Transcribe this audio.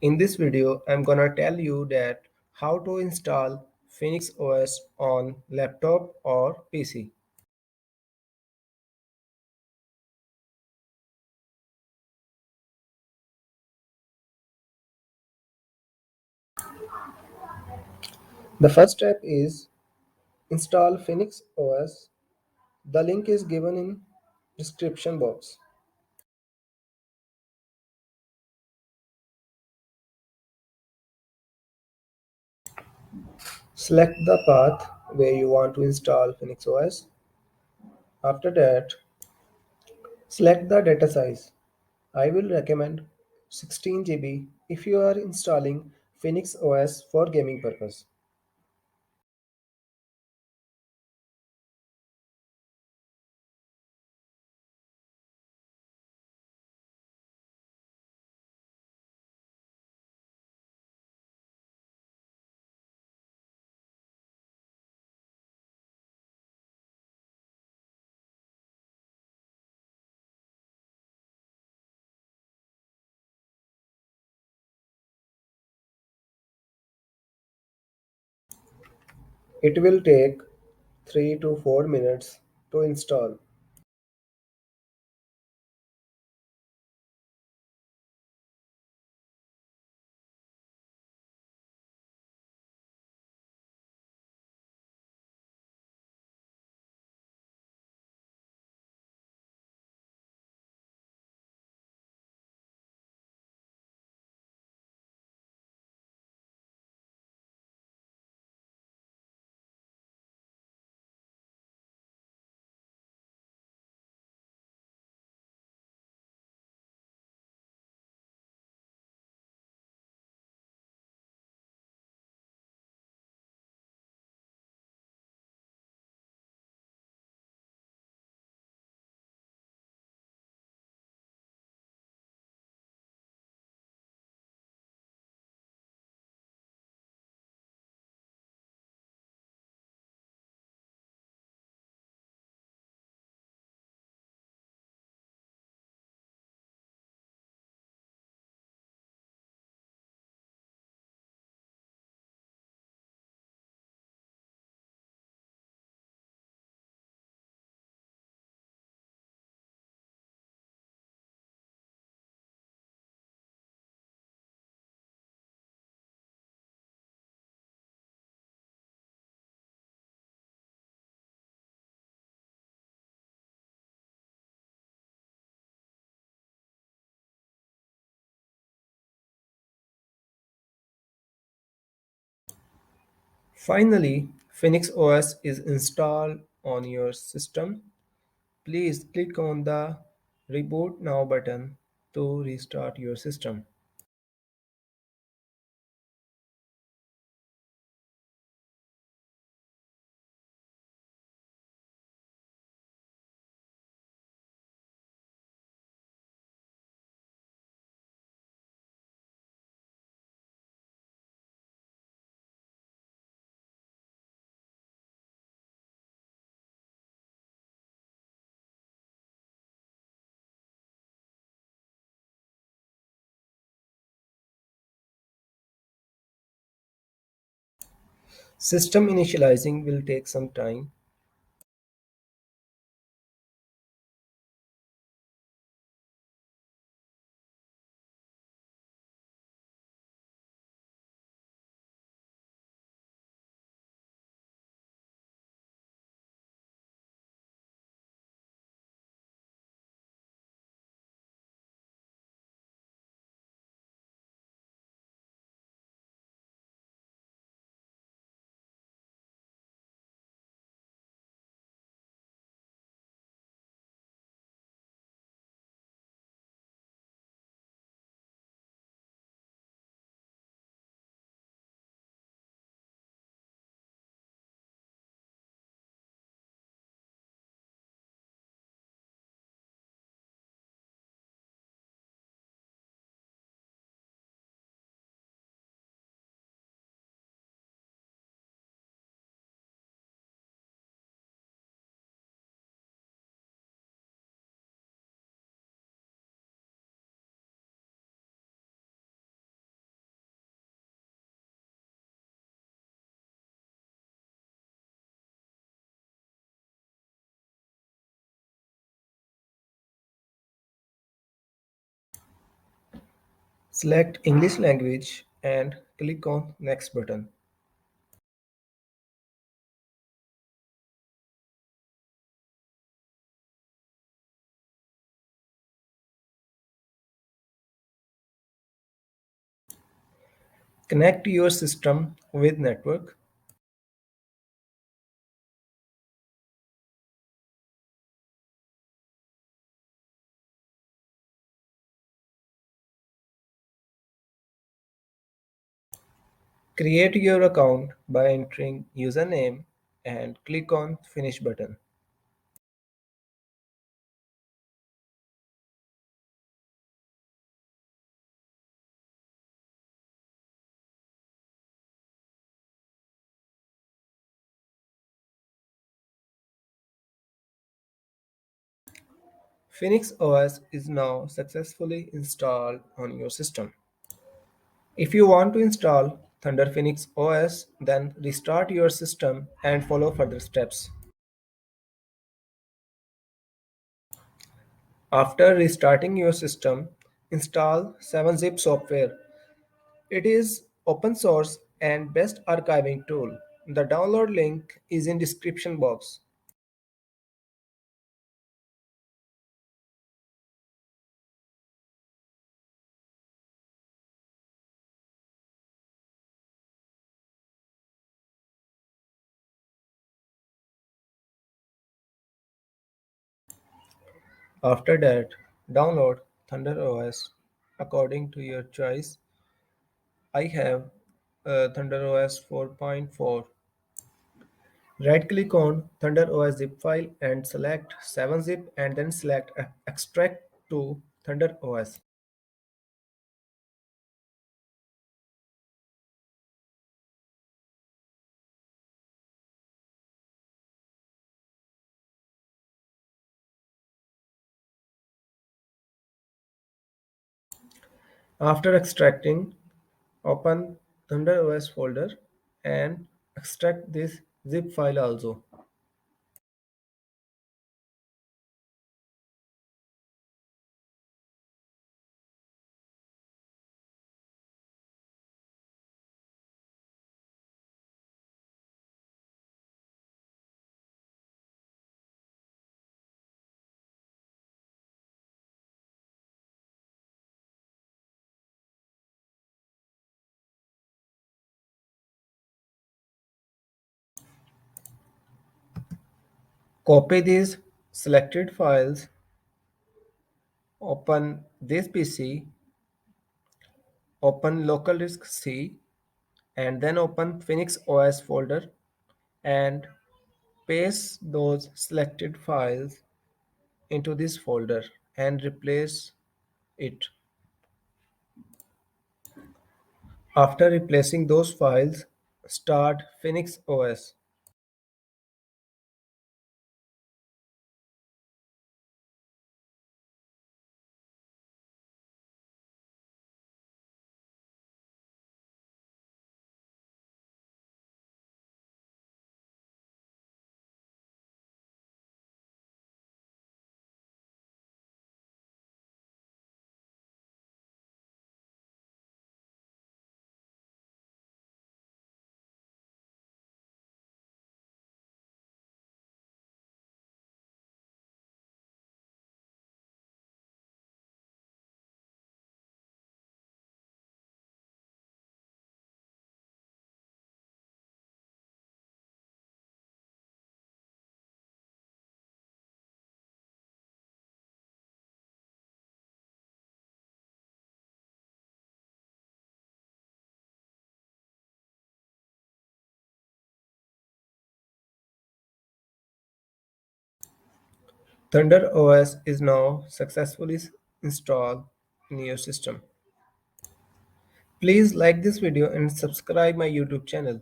In this video, I'm gonna tell you that how to install Phoenix OS on laptop or PC. The first step is install Phoenix OS. The link is given in description box. Select the path where you want to install Phoenix OS. After that, select the data size. I will recommend 16 GB if you are installing Phoenix OS for gaming purpose. It will take 3 to 4 minutes to install. Finally, Phoenix OS is installed on your system. Please click on the Reboot Now button to restart your system. System initializing will take some time. Select English language and click on Next button. Connect your system with network. Create your account by entering username and click on Finish button. Phoenix OS is now successfully installed on your system. If you want to install Thunder Phoenix OS, then restart your system and follow further steps. After restarting your system, install 7-zip software. It is open source and best archiving tool. The download link is in description box. After that, download Thunder OS according to your choice. I have Thunder OS 4.4. Right click on Thunder OS zip file and select 7-zip and then select extract to Thunder OS. After extracting, open Thunder OS folder and extract this zip file also. Copy these selected files, open this PC, open local disk C, and then open Phoenix OS folder and paste those selected files into this folder and replace it. After replacing those files, start Phoenix OS. Thunder OS is now successfully installed in your system. Please like this video and subscribe my YouTube channel.